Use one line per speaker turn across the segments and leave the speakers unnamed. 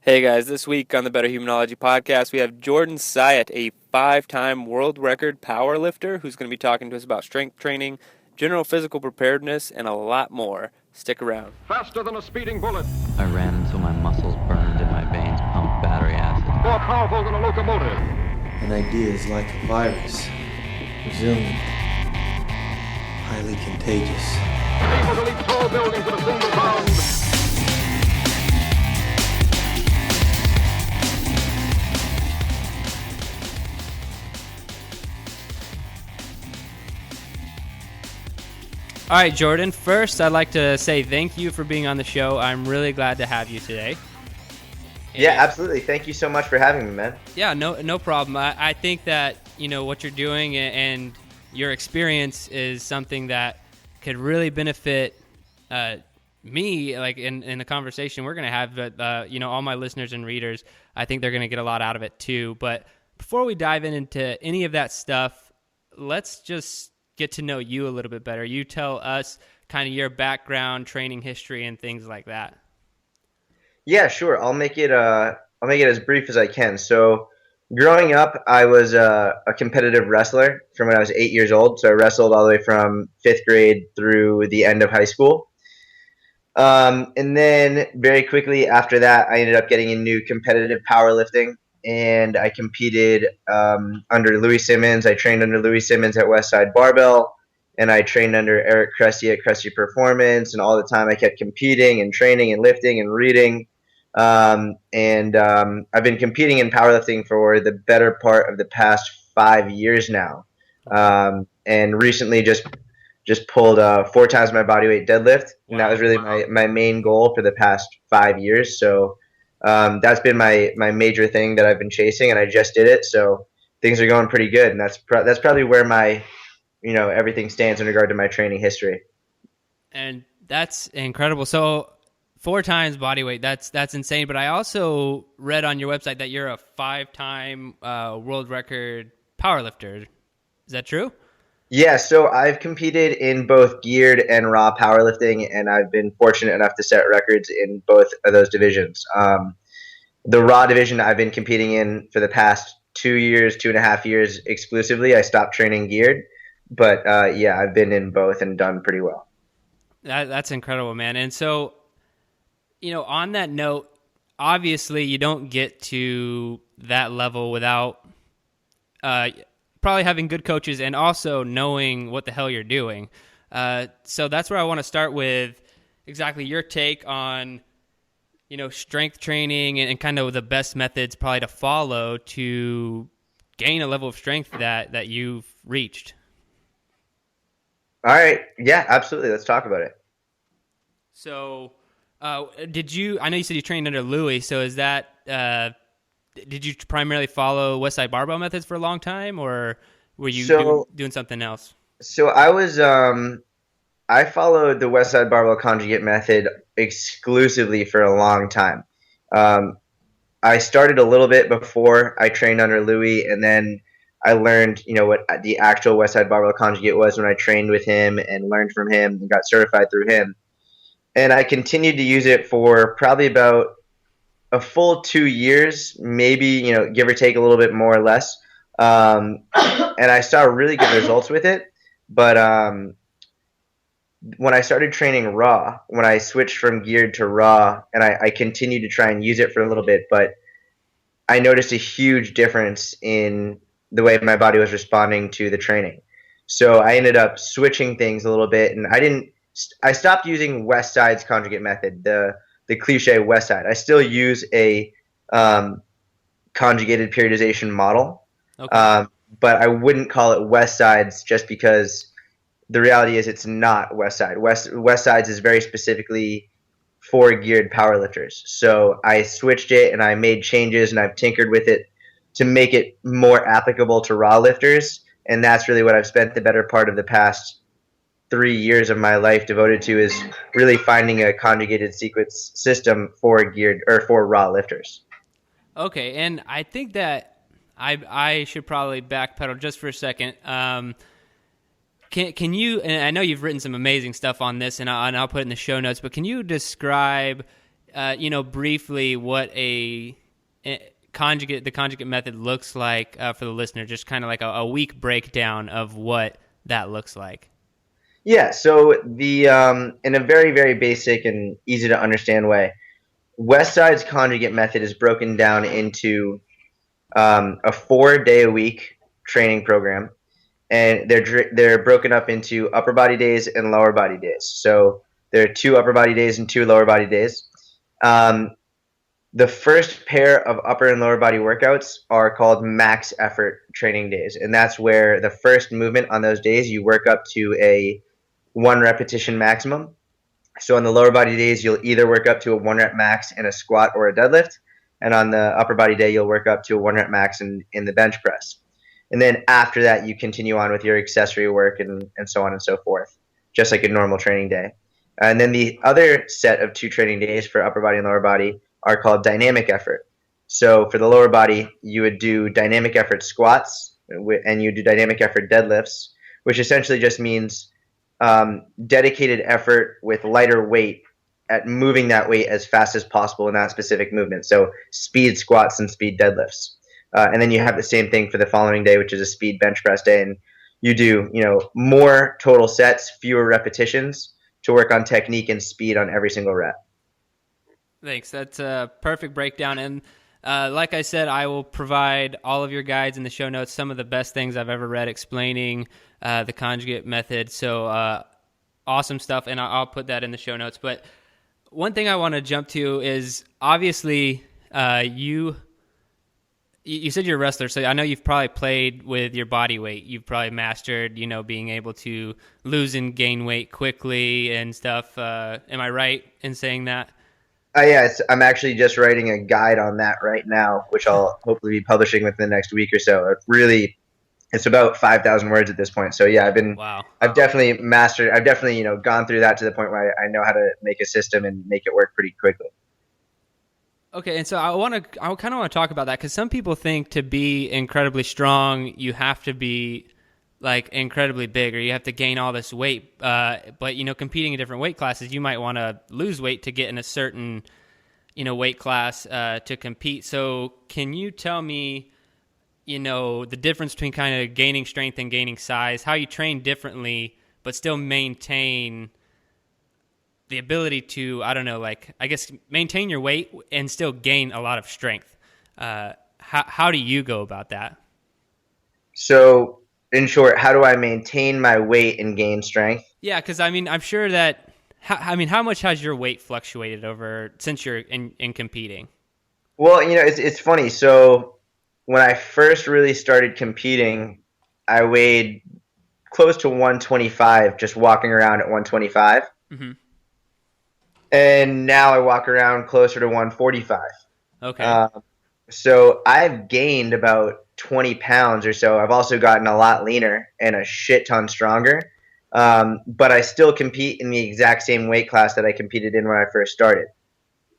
Hey guys, this week on the Betterhumanology podcast, we have Jordan Syatt, a 5-time world record powerlifter, who's going to be talking to us about strength training, general physical preparedness, and a lot more. Stick around.
Faster than a speeding bullet.
I ran until my muscles burned and my veins pumped battery acid.
More powerful than a locomotive.
An idea is like a virus, resilient, highly contagious.
Able to leap tall buildings in a single bound.
All right, Jordan, first I'd like to say thank you for being on the show. I'm really glad to have you today.
Yeah, absolutely. Thank you so much for having me, man.
Yeah, no problem. I think that, what you're doing and your experience is something that could really benefit me, like in the conversation we're going to have, but, all my listeners and readers, I think they're going to get a lot out of it too. But before we dive into any of that stuff, let's just get to know you a little bit better. You tell us kind of your background, training history, and things like that.
Yeah, sure. I'll make it as brief as I can. So, growing up, I was a competitive wrestler from when I was 8 years old. So I wrestled all the way from 5th grade through the end of high school. And then very quickly after that, I ended up getting into competitive powerlifting. And I competed under Louis Simmons. I trained under Louis Simmons at Westside Barbell, and I trained under Eric Cressy at Cressy Performance. And all the time I kept competing and training and lifting and reading. I've been competing in powerlifting for the better part of the past 5 years now. And recently just pulled 4 times my body weight deadlift. And that was really my main goal for the past 5 years. So that's been my major thing that I've been chasing, and I just did it. So things are going pretty good, and that's probably where my, everything stands in regard to my training history.
And that's incredible. So 4 times body weight, that's insane. But I also read on your website that you're a 5-time world record powerlifter. Is that true?
Yeah, so I've competed in both geared and raw powerlifting, and I've been fortunate enough to set records in both of those divisions. The raw division I've been competing in for the past 2.5 years exclusively. I stopped training geared, but I've been in both and done pretty well.
That's incredible, man. And so, on that note, obviously you don't get to that level without probably having good coaches and also knowing what the hell you're doing. So that's where I want to start with exactly your take on, strength training and kind of the best methods probably to follow to gain a level of strength that you've reached.
All right. Yeah, absolutely. Let's talk about it.
So I know you said you trained under Louis, so is that, did you primarily follow Westside Barbell methods for a long time, or were you doing something else?
So I was, I followed the Westside Barbell conjugate method exclusively for a long time. I started a little bit before I trained under Louis, and then I learned, what the actual Westside Barbell conjugate was when I trained with him and learned from him and got certified through him. And I continued to use it for probably about a full 2 years, maybe, give or take a little bit more or less. And I saw really good results with it. But when I started training raw, when I switched from geared to raw, and I continued to try and use it for a little bit, but I noticed a huge difference in the way my body was responding to the training. So I ended up switching things a little bit, and I stopped using Westside's conjugate method, the cliche Westside. I still use a conjugated periodization model, okay. But I wouldn't call it Westside's just because the reality is it's not Westside. Westside's is very specifically for geared powerlifters. So I switched it and I made changes and I've tinkered with it to make it more applicable to raw lifters, and that's really what I've spent the better part of the past 3 years of my life devoted to, is really finding a conjugated sequence system for geared or for raw lifters.
Okay, and I think that I should probably backpedal just for a second. Can you, and I know you've written some amazing stuff on this, and I'll put it in the show notes, but can you describe briefly what the conjugate method looks like for the listener, just kind of like a weak breakdown of what that looks like.
Yeah, so the in a very, very basic and easy to understand way, Westside's conjugate method is broken down into a 4-day-a-week training program, and they're broken up into upper body days and lower body days. So there are 2 upper body days and 2 lower body days. The first pair of upper and lower body workouts are called max effort training days, and that's where the first movement on those days you work up to a 1 repetition maximum. So on the lower body days, you'll either work up to a 1 rep max in a squat or a deadlift, and on the upper body day, you'll work up to a 1 rep max in the bench press. And then after that, you continue on with your accessory work and so on and so forth, just like a normal training day. And then the other set of 2 training days for upper body and lower body are called dynamic effort. So for the lower body, you would do dynamic effort squats and you do dynamic effort deadlifts, which essentially just means dedicated effort with lighter weight at moving that weight as fast as possible in that specific movement. So speed squats and speed deadlifts. And then you have the same thing for the following day, which is a speed bench press day. And you do, more total sets, fewer repetitions to work on technique and speed on every single rep.
Thanks. That's a perfect breakdown. And like I said, I will provide all of your guides in the show notes, some of the best things I've ever read explaining the conjugate method. So awesome stuff, and I'll put that in the show notes. But one thing I want to jump to is obviously you said you're a wrestler, so I know you've probably played with your body weight. You've probably mastered, being able to lose and gain weight quickly and stuff. Am I right in saying that?
Yeah, I'm actually just writing a guide on that right now, which I'll hopefully be publishing within the next week or so. It's about 5,000 words at this point. So yeah, I've definitely mastered. I've definitely gone through that to the point where I know how to make a system and make it work pretty quickly.
Okay, and so I kind of want to talk about that because some people think to be incredibly strong, you have to be like incredibly big or you have to gain all this weight. But competing in different weight classes, you might want to lose weight to get in a certain weight class to compete. So can you tell me the difference between kind of gaining strength and gaining size, how you train differently but still maintain the ability to, maintain your weight and still gain a lot of strength? How do you go about that?
So, in short, how do I maintain my weight and gain strength?
Yeah, because I'm sure that. How much has your weight fluctuated since you're in competing?
Well, it's funny. So, when I first really started competing, I weighed close to 125, just walking around at 125. Mm-hmm. And now I walk around closer to 145.
Okay.
So I've gained about 20 pounds or so. I've also gotten a lot leaner and a shit ton stronger. But I still compete in the exact same weight class that I competed in when I first started.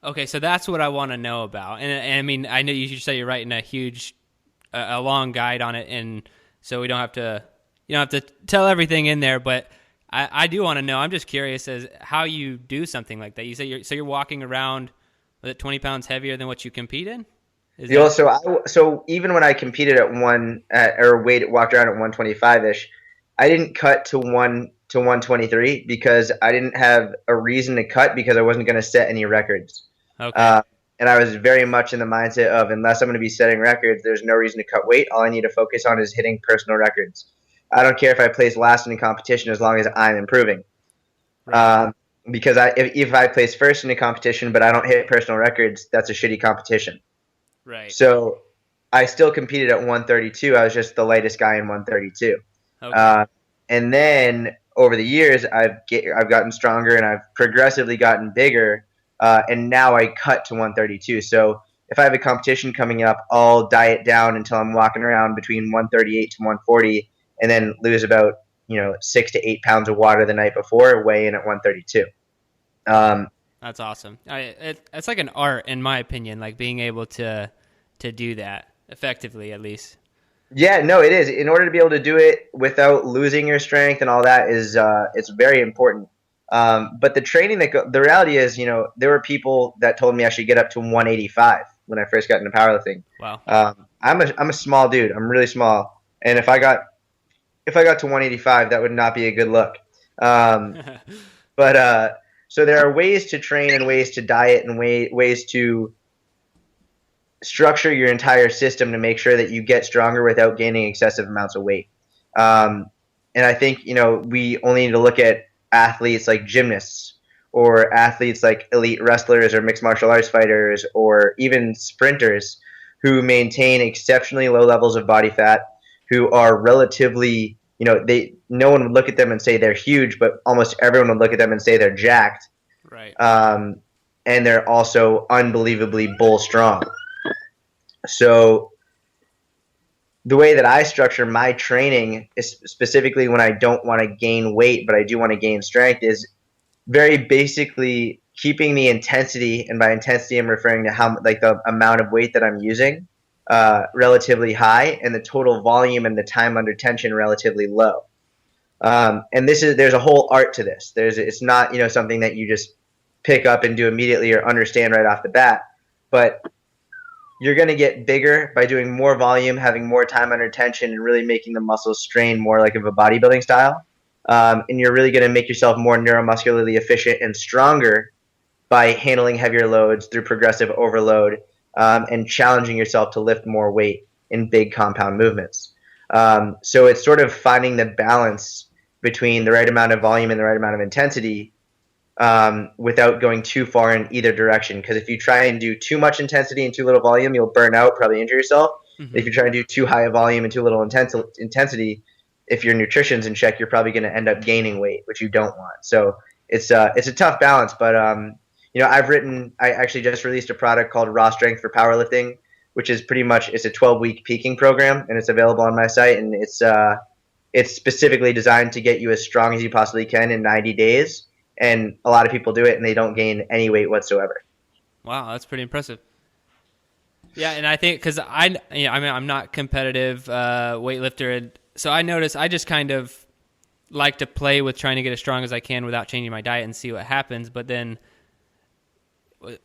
Okay, so that's what I want to know about. And I know you say you're writing a long guide on it, and so you don't have to tell everything in there, but I do want to know. I'm just curious as how you do something like that. You say you're walking around with 20 pounds heavier than what you compete in?
So even when I competed walked around at 125-ish, I didn't cut to 123 because I didn't have a reason to cut because I wasn't going to set any records.
Okay.
And I was very much in the mindset of unless I'm going to be setting records, there's no reason to cut weight. All I need to focus on is hitting personal records. I don't care if I place last in a competition as long as I'm improving. Right. Because if I place first in a competition but I don't hit personal records, that's a shitty competition.
Right.
So I still competed at 132. I was just the lightest guy in 132.
Okay.
And then over the years, I've gotten stronger and I've progressively gotten bigger. And now I cut to 132. So if I have a competition coming up, I'll diet down until I'm walking around between 138 to 140 and then lose about 6 to 8 pounds of water the night before, weigh in at 132.
That's awesome. It's like an art, in my opinion, like being able to do that effectively, at least.
Yeah, no, it is. In order to be able to do it without losing your strength and all that is it's very important. But the training the reality is, there were people that told me I should get up to 185 when I first got into powerlifting.
Wow.
I'm a small dude. I'm really small, and if I got to 185, that would not be a good look. But so there are ways to train and ways to diet and ways to structure your entire system to make sure that you get stronger without gaining excessive amounts of weight. And I think, we only need to look at athletes like gymnasts or athletes like elite wrestlers or mixed martial arts fighters or even sprinters who maintain exceptionally low levels of body fat, who are relatively, no one would look at them and say they're huge, but almost everyone would look at them and say they're jacked.
Right.
And they're also unbelievably bull strong. So the way that I structure my training is specifically when I don't want to gain weight, but I do want to gain strength, is very basically keeping the intensity, and by intensity I'm referring to the amount of weight that I'm using, relatively high, and the total volume and the time under tension relatively low. And there's a whole art to this. It's not something that you just pick up and do immediately or understand right off the bat, but you're going to get bigger by doing more volume, having more time under tension, and really making the muscles strain more like of a bodybuilding style. And you're really going to make yourself more neuromuscularly efficient and stronger by handling heavier loads through progressive overload, and challenging yourself to lift more weight in big compound movements. So it's sort of finding the balance between the right amount of volume and the right amount of intensity, without going too far in either direction. Because if you try and do too much intensity and too little volume, you'll burn out, probably injure yourself. Mm-hmm. If you try and do too high a volume and too little intensity, if your nutrition's in check, you're probably going to end up gaining weight, which you don't want. So it's a tough balance. But I actually just released a product called Raw Strength for Powerlifting, which is it's a 12-week peaking program, and it's available on my site. And it's specifically designed to get you as strong as you possibly can in 90 days. And a lot of people do it, and they don't gain any weight whatsoever.
Wow, that's pretty impressive. Yeah, and I think because I'm not competitive weightlifter, and so I notice I just kind of like to play with trying to get as strong as I can without changing my diet and see what happens. But then,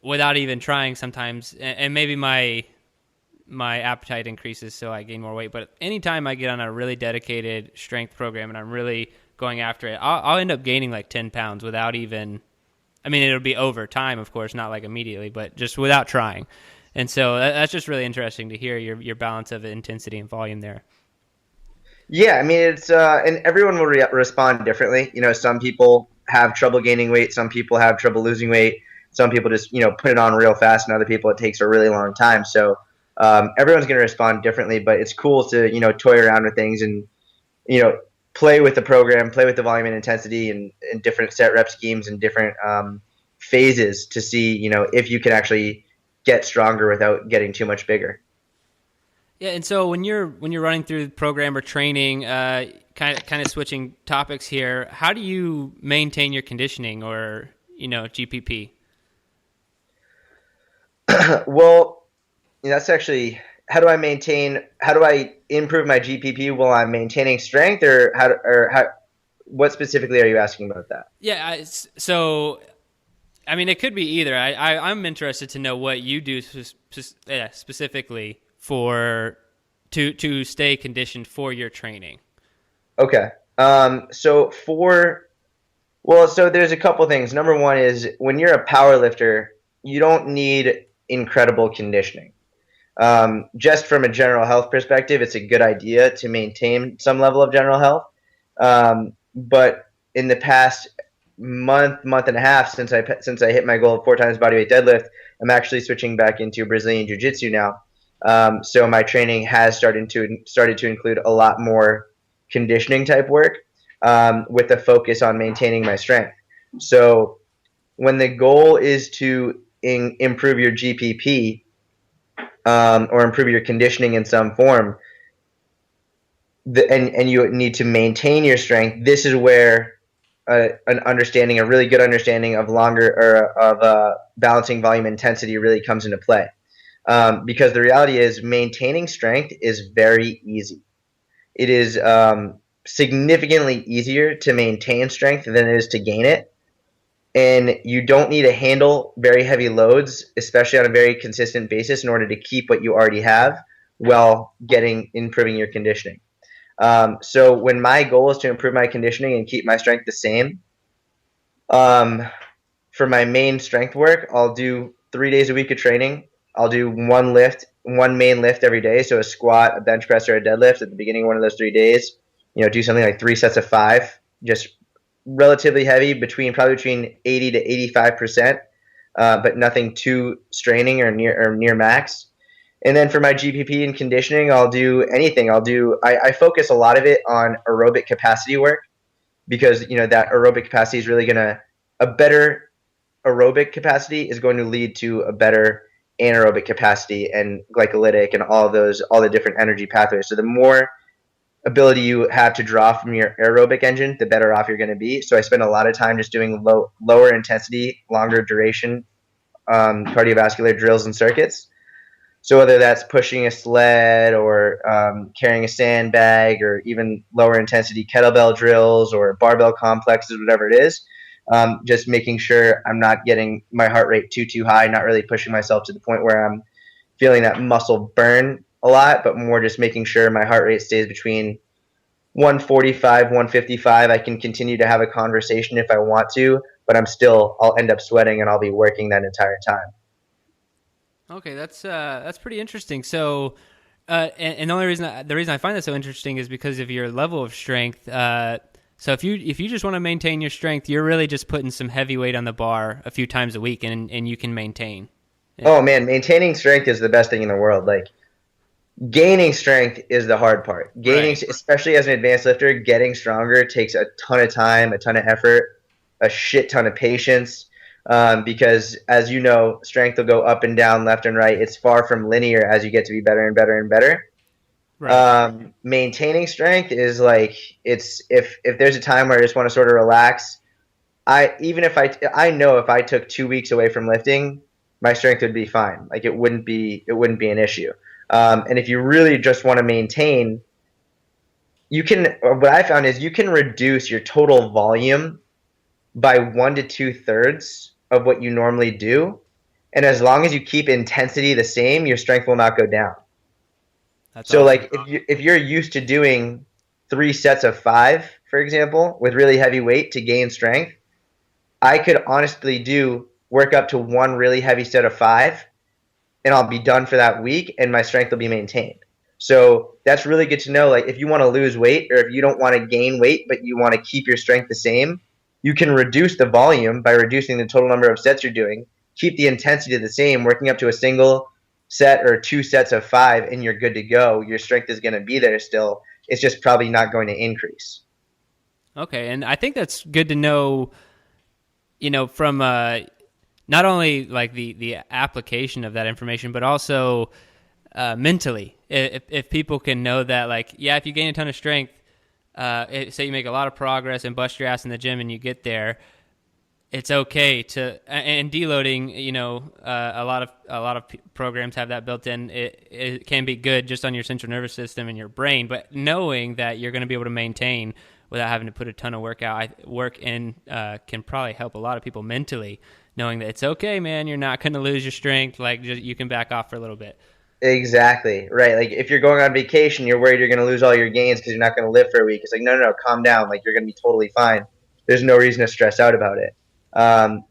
without even trying, sometimes, and maybe my appetite increases, so I gain more weight. But anytime I get on a really dedicated strength program and I'm really going after it, I'll end up gaining like 10 pounds without even, it'll be over time, of course, not like immediately, but just without trying. And so that's just really interesting to hear your balance of intensity and volume there.
Yeah, it's, and everyone will respond differently. Some people have trouble gaining weight. Some people have trouble losing weight. Some people just, put it on real fast, and other people it takes a really long time. So everyone's going to respond differently, but it's cool to, toy around with things and, play with the program, play with the volume and intensity and different set rep schemes and different phases to see, if you can actually get stronger without getting too much bigger.
Yeah, and so when you're running through the program or training, kind of switching topics here, how do you maintain your conditioning or, GPP?
Well, that's actually, how do I improve my GPP while I'm maintaining strength, or what specifically are you asking about that?
Yeah, so, it could be either. I'm interested to know what you do specifically to stay conditioned for your training.
Okay. So there's a couple things. Number one is, when you're a power lifter, you don't need incredible conditioning. Just from a general health perspective, it's a good idea to maintain some level of general health. But in the past month and a half, since I hit my goal of 4 times bodyweight deadlift, I'm actually switching back into Brazilian Jiu-Jitsu now. So my training has started to include a lot more conditioning type work, with a focus on maintaining my strength. So when the goal is to improve your GPP, or improve your conditioning in some form, and you need to maintain your strength, this is where a really good understanding of balancing volume intensity really comes into play. Because the reality is, maintaining strength is very easy. It is significantly easier to maintain strength than it is to gain it. and you don't need to handle very heavy loads, especially on a very consistent basis, in order to keep what you already have while improving your conditioning. So when my goal is to improve my conditioning and keep my strength the same, for my main strength work, I'll do 3 days a week of training. I'll do one main lift every day. So a squat, a bench press, or a deadlift at the beginning of one of those 3 days. Do something like 3 sets of 5, just relatively heavy, probably between 80 to 85%, but nothing too straining or near max. And then for my GPP and conditioning, I'll do anything. I focus a lot of it on aerobic capacity work, because that aerobic capacity is really a better aerobic capacity is going to lead to a better anaerobic capacity and glycolytic and all the different energy pathways. So the more ability you have to draw from your aerobic engine, the better off you're going to be. So I spend a lot of time just doing lower intensity, longer duration cardiovascular drills and circuits. So whether that's pushing a sled or carrying a sandbag, or even lower intensity kettlebell drills or barbell complexes, whatever it is, just making sure I'm not getting my heart rate too high, not really pushing myself to the point where I'm feeling that muscle burn a lot, but more just making sure my heart rate stays between 145, 155. I can continue to have a conversation if I want to, but I'll end up sweating and I'll be working that entire time.
Okay, that's pretty interesting. So, and the reason I find that so interesting is because of your level of strength. So if you just want to maintain your strength, you're really just putting some heavy weight on the bar a few times a week, and you can maintain. Yeah.
Oh man, maintaining strength is the best thing in the world. Like, gaining strength is the hard part.
Right.
Especially as an advanced lifter, getting stronger takes a ton of time, a ton of effort, a shit ton of patience. Because as you know, strength will go up and down, left and right. It's far from linear as you get to be better and better and better.
Right.
Maintaining strength is like, if there's a time where I just want to sort of relax, I know if I took 2 weeks away from lifting, my strength would be fine. Like, it wouldn't be an issue. And if you really just want to maintain, what I found is you can reduce your total volume by 1 to 2/3 of what you normally do. And as long as you keep intensity the same, your strength will not go down.
That's
So
awesome.
like, if you're used to doing 3 sets of 5, for example, with really heavy weight to gain strength, I could honestly work up to one really heavy set of 5, and I'll be done for that week, and my strength will be maintained. So that's really good to know. Like, if you want to lose weight, or if you don't want to gain weight but you want to keep your strength the same, you can reduce the volume by reducing the total number of sets you're doing, keep the intensity the same, working up to a single set or 2 sets of 5, and you're good to go. Your strength is going to be there still. It's just probably not going to increase.
Okay, and I think that's good to know, from not only like the application of that information, but also mentally. If people can know that, like, yeah, if you gain a ton of strength, say you make a lot of progress and bust your ass in the gym and you get there, it's okay to, and deloading, a lot of programs have that built in. It can be good just on your central nervous system and your brain, but knowing that you're going to be able to maintain without having to put a ton of work in can probably help a lot of people mentally, knowing that it's okay, man, you're not going to lose your strength. Like, you can back off for a little bit.
Exactly. Right. Like, if you're going on vacation, you're worried you're going to lose all your gains because you're not going to live for a week. It's like, no, calm down. Like, you're going to be totally fine. There's no reason to stress out about it.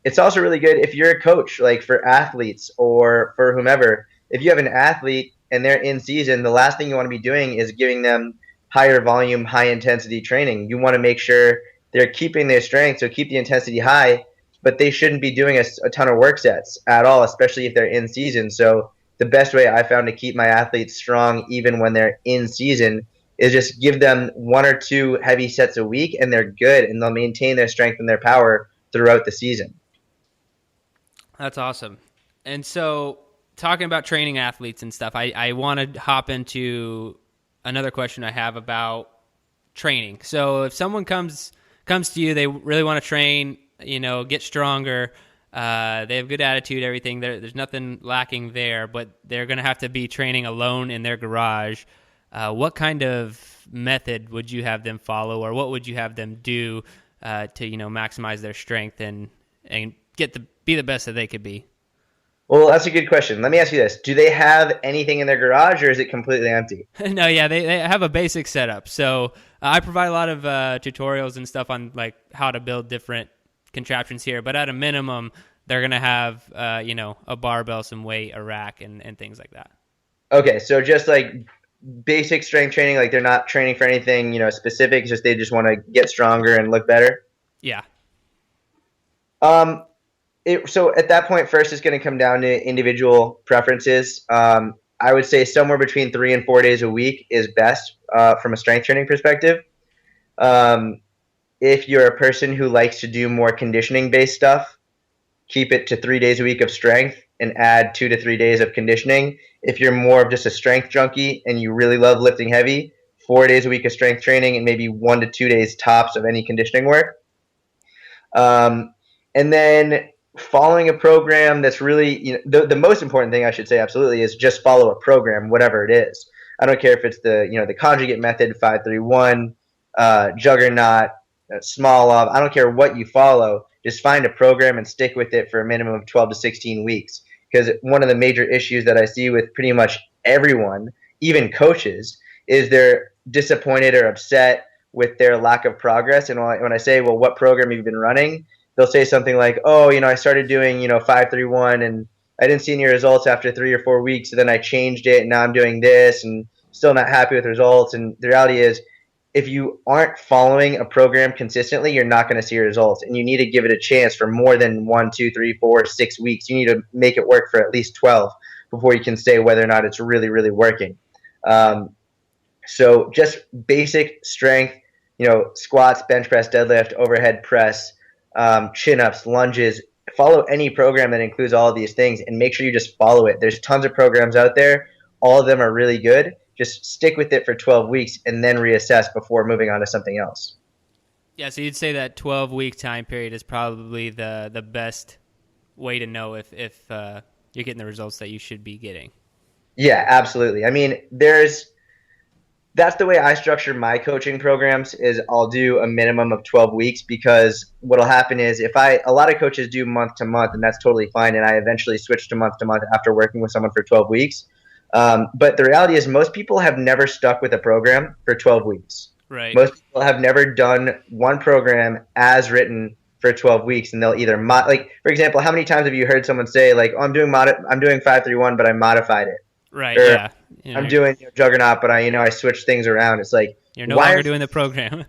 It's also really good if you're a coach, like for athletes or for whomever. If you have an athlete and they're in season, the last thing you want to be doing is giving them higher volume, high intensity training. You want to make sure they're keeping their strength, so keep the intensity high, but they shouldn't be doing a ton of work sets at all, especially if they're in season. So the best way I found to keep my athletes strong even when they're in season is just give them 1 or 2 heavy sets a week, and they're good, and they'll maintain their strength and their power throughout the season.
That's awesome. And so, talking about training athletes and stuff, I want to hop into another question I have about training. So if someone comes to you, they really want to train, get stronger, they have good attitude, everything, there's nothing lacking there, but they're going to have to be training alone in their garage. What kind of method would you have them follow, or what would you have them do to maximize their strength and and be the best that they could be?
Well, that's a good question. Let me ask you this. Do they have anything in their garage, or is it completely empty?
No, yeah, they have a basic setup. So I provide a lot of tutorials and stuff on like how to build different contraptions here. But at a minimum, they're going to have, a barbell, some weight, a rack, and things like that.
Okay, so just like basic strength training, like they're not training for anything, specific. It's just they just want to get stronger and look better.
Yeah.
So at that point, first, it's going to come down to individual preferences. I would say somewhere between 3 and 4 days a week is best from a strength training perspective. If you're a person who likes to do more conditioning-based stuff, keep it to 3 days a week of strength and add 2 to 3 days of conditioning. If you're more of just a strength junkie and you really love lifting heavy, 4 days a week of strength training and maybe 1 to 2 days tops of any conditioning work. And then following a program that's really, the most important thing I should say absolutely is just follow a program, whatever it is. I don't care if it's the conjugate method, 5-3-1, juggernaut, small off. I don't care what you follow. Just find a program and stick with it for a minimum of 12 to 16 weeks. Because one of the major issues that I see with pretty much everyone, even coaches, is they're disappointed or upset with their lack of progress. And when I say, well, what program have you been running? They'll say something like, oh, I started doing, 5-3-1 and I didn't see any results after 3 or 4 weeks. So then I changed it and now I'm doing this and still not happy with results. And the reality is, if you aren't following a program consistently, you're not going to see results. And you need to give it a chance for more than 1, 2, 3, 4, 6 weeks. You need to make it work for at least 12 before you can say whether or not it's really, really working. So just basic strength, squats, bench press, deadlift, overhead press, chin-ups, lunges. Follow any program that includes all of these things and make sure you just follow it. There's tons of programs out there. All of them are really good. Just stick with it for 12 weeks and then reassess before moving on to something else.
Yeah, so you'd say that 12-week time period is probably the best way to know if you're getting the results that you should be getting. Yeah,
absolutely. I mean, that's the way I structure my coaching programs is I'll do a minimum of 12 weeks because what'll happen is a lot of coaches do month to month and that's totally fine. And I eventually switched to month after working with someone for 12 weeks. But the reality is most people have never stuck with a program for 12 weeks.
Right.
Most people have never done one program as written for 12 weeks and they'll either for example, how many times have you heard someone say like, oh, I'm doing 5-3-1, but I modified it.
Right.
Or,
yeah.
I'm doing juggernaut, but I switched things around. It's like
you're no longer doing the program.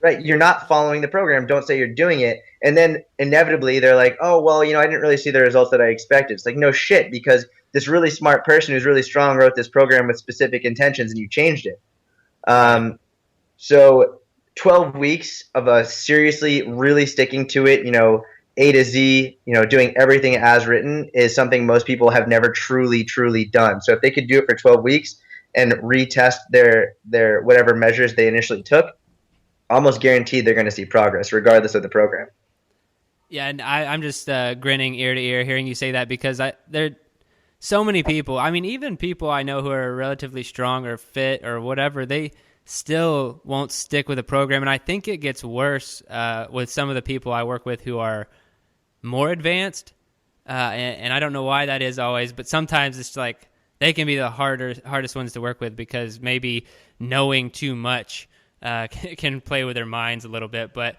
Right. You're not following the program. Don't say you're doing it. And then inevitably they're like, oh, well, I didn't really see the results that I expected. It's like, no shit, because this really smart person who's really strong wrote this program with specific intentions and you changed it. So 12 weeks of a seriously really sticking to it, A to Z, doing everything as written is something most people have never truly, truly done. So if they could do it for 12 weeks and retest their whatever measures they initially took, almost guaranteed they're going to see progress regardless of the program.
Yeah, and I'm just grinning ear to ear hearing you say that because there so many people, I mean, even people I know who are relatively strong or fit or whatever, they still won't stick with a program. And I think it gets worse with some of the people I work with who are more advanced. And I don't know why that is always, but sometimes it's like they can be the hardest ones to work with because maybe knowing too much can play with their minds a little bit. But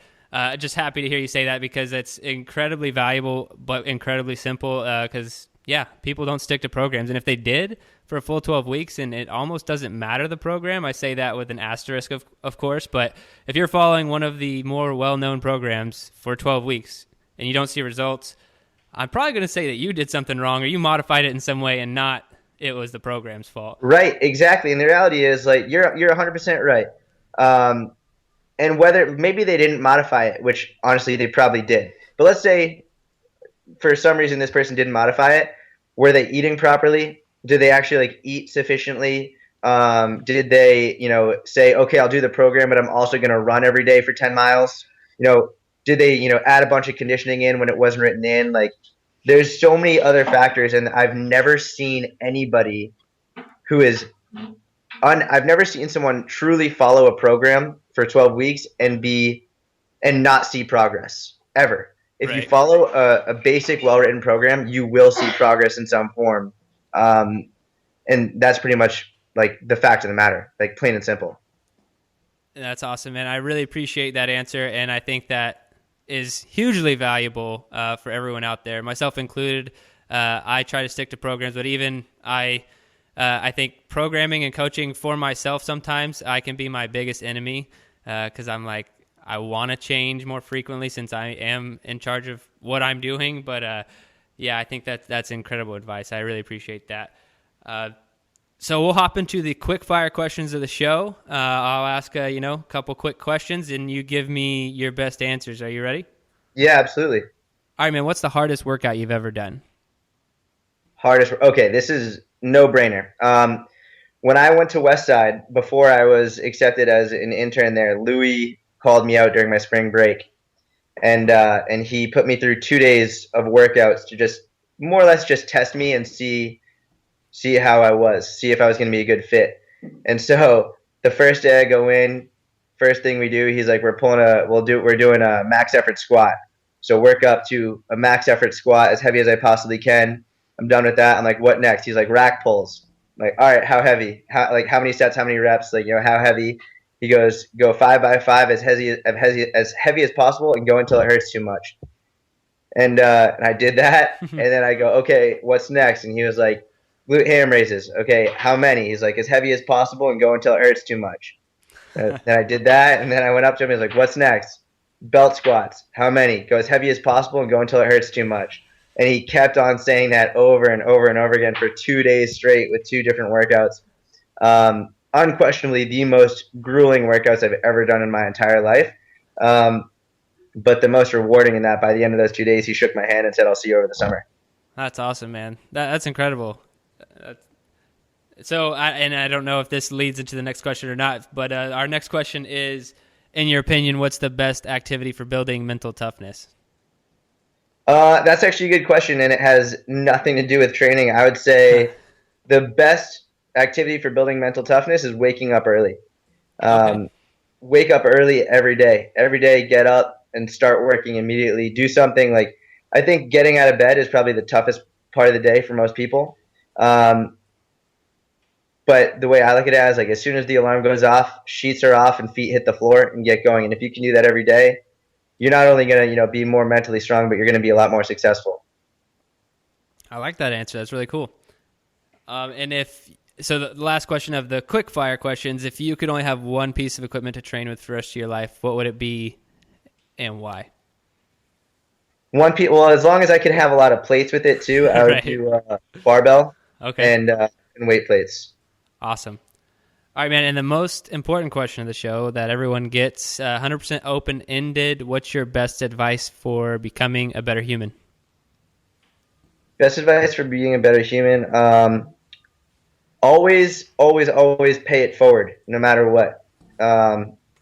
just happy to hear you say that because it's incredibly valuable but incredibly simple because people don't stick to programs. And if they did for a full 12 weeks and it almost doesn't matter the program, I say that with an asterisk, of course. But if you're following one of the more well-known programs for 12 weeks and you don't see results, I'm probably going to say that you did something wrong or you modified it in some way and not it was the program's fault.
Right, exactly. And the reality is like you're 100% right. And whether maybe they didn't modify it, which honestly they probably did. But let's say for some reason this person didn't modify it. Were they eating properly? Did they actually eat sufficiently? Did they, say, okay, I'll do the program, but I'm also going to run every day for 10 miles? Did they, add a bunch of conditioning in when it wasn't written in? Like, there's so many other factors, and I've never seen anybody who is I've never seen someone truly follow a program for 12 weeks and not see progress ever. If you
Right.
follow a basic, well-written program, you will see progress in some form. And that's pretty much like the fact of the matter, like plain and simple.
That's awesome, man. I really appreciate that answer, and I think that is hugely valuable for everyone out there, myself included. I try to stick to programs, but even I think programming and coaching for myself sometimes I can be my biggest enemy because I'm like, I want to change more frequently since I am in charge of what I'm doing. But yeah, I think that's incredible advice. I really appreciate that. So we'll hop into the quick fire questions of the show. I'll ask a couple quick questions, and you give me your best answers. Are you ready?
Yeah, absolutely.
All right, man. What's the hardest workout you've ever done?
Okay, this is no brainer. When I went to Westside before I was accepted as an intern there, Louis called me out during my spring break, and he put me through 2 days of workouts to just more or less just test me and see how I was, see if I was going to be a good fit. And so the first day I go in, first thing we do, he's like, we're doing a max effort squat. So work up to a max effort squat as heavy as I possibly can. I'm done with that. I'm like, what next? He's like, rack pulls. I'm like, all right, how heavy? How many sets? How many reps? Like, how heavy? He goes, go 5 by 5 as heavy as possible and go until it hurts too much. And I did that. And then I go, okay, what's next? And he was like, glute ham raises. Okay, how many? He's like, as heavy as possible and go until it hurts too much. Then I did that, and then I went up to him and was like, what's next? Belt squats. How many? Go as heavy as possible and go until it hurts too much. And he kept on saying that over and over and over again for 2 days straight with 2 different workouts. Unquestionably the most grueling workouts I've ever done in my entire life. But the most rewarding in that, by the end of those 2 days, he shook my hand and said, I'll see you over the summer.
That's awesome, man. That's incredible. So, I don't know if this leads into the next question or not, but our next question is, in your opinion, what's the best activity for building mental toughness?
That's actually a good question, and it has nothing to do with training. I would say the best activity for building mental toughness is waking up early.
Okay.
Wake up early every day. Every day, get up and start working immediately. Do something like, I think getting out of bed is probably the toughest part of the day for most people. But the way I look at it is like, as soon as the alarm goes off, sheets are off and feet hit the floor and get going. And if you can do that every day, you're not only going to be more mentally strong, but you're going to be a lot more successful.
I like that answer. That's really cool. So the last question of the quick fire questions, if you could only have one piece of equipment to train with for the rest of your life, what would it be and why?
Well, as long as I could have a lot of plates with it too, I would
Right.
do barbell
Okay.
and weight plates.
Awesome. All right, man. And the most important question of the show that everyone gets, 100% open-ended. What's your best advice for becoming a better human?
Best advice for being a better human: always, always, always pay it forward, no matter what.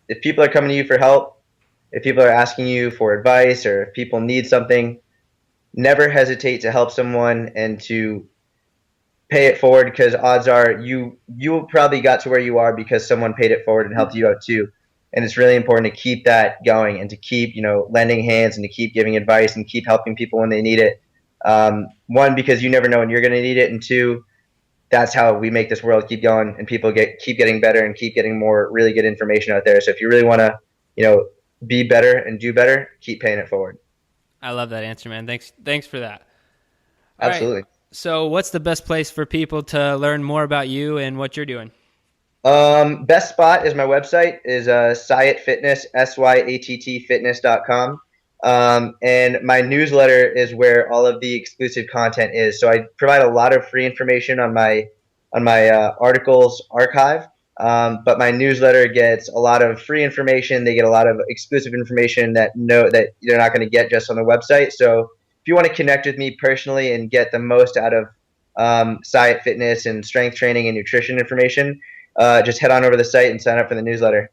If people are coming to you for help, if people are asking you for advice, or if people need something, never hesitate to help someone and to pay it forward, because odds are you probably got to where you are because someone paid it forward and helped you out too. And it's really important to keep that going and to keep lending hands and to keep giving advice and keep helping people when they need it. One, because you never know when you're going to need it, and two, that's how we make this world keep going and people keep getting better and keep getting more really good information out there. So if you really want to be better and do better, keep paying it forward.
I love that answer, man. Thanks for that. All
Absolutely.
right. So what's the best place for people to learn more about you and what you're doing?
Best spot is my website, is Syatt Fitness, SYATT fitness.com. And my newsletter is where all of the exclusive content is. So I provide a lot of free information on my articles archive. But my newsletter gets a lot of free information. They get a lot of exclusive information that you're not going to get just on the website. So if you want to connect with me personally and get the most out of Syatt Fitness and strength training and nutrition information, just head on over to the site and sign up for the newsletter.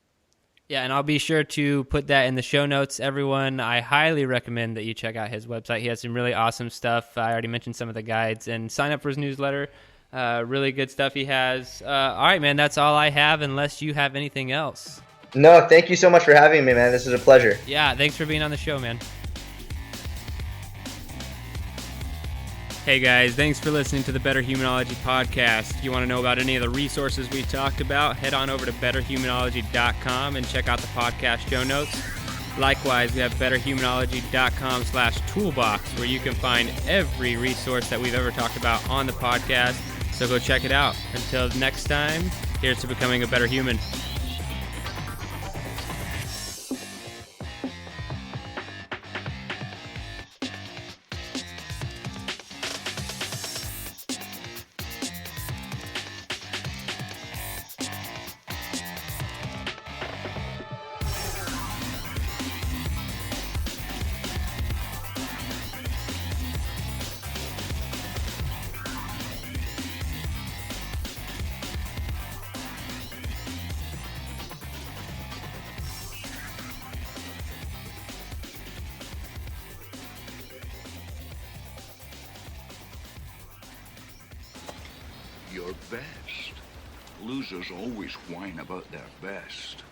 Yeah, and I'll be sure to put that in the show notes. Everyone, I highly recommend that you check out his website. He has some really awesome stuff. I already mentioned some of the guides, and sign up for his newsletter. Really good stuff he has. All right, man, that's all I have unless you have anything else.
No, thank you so much for having me, man. This is a pleasure.
Yeah, thanks for being on the show, man.
Hey guys, thanks for listening to the Better Humanology podcast. If you want to know about any of the resources we talked about, head on over to betterhumanology.com and check out the podcast show notes. Likewise, we have betterhumanology.com/toolbox, where you can find every resource that we've ever talked about on the podcast. So go check it out. Until next time, here's to becoming a better human.
Your best. Losers always whine about their best.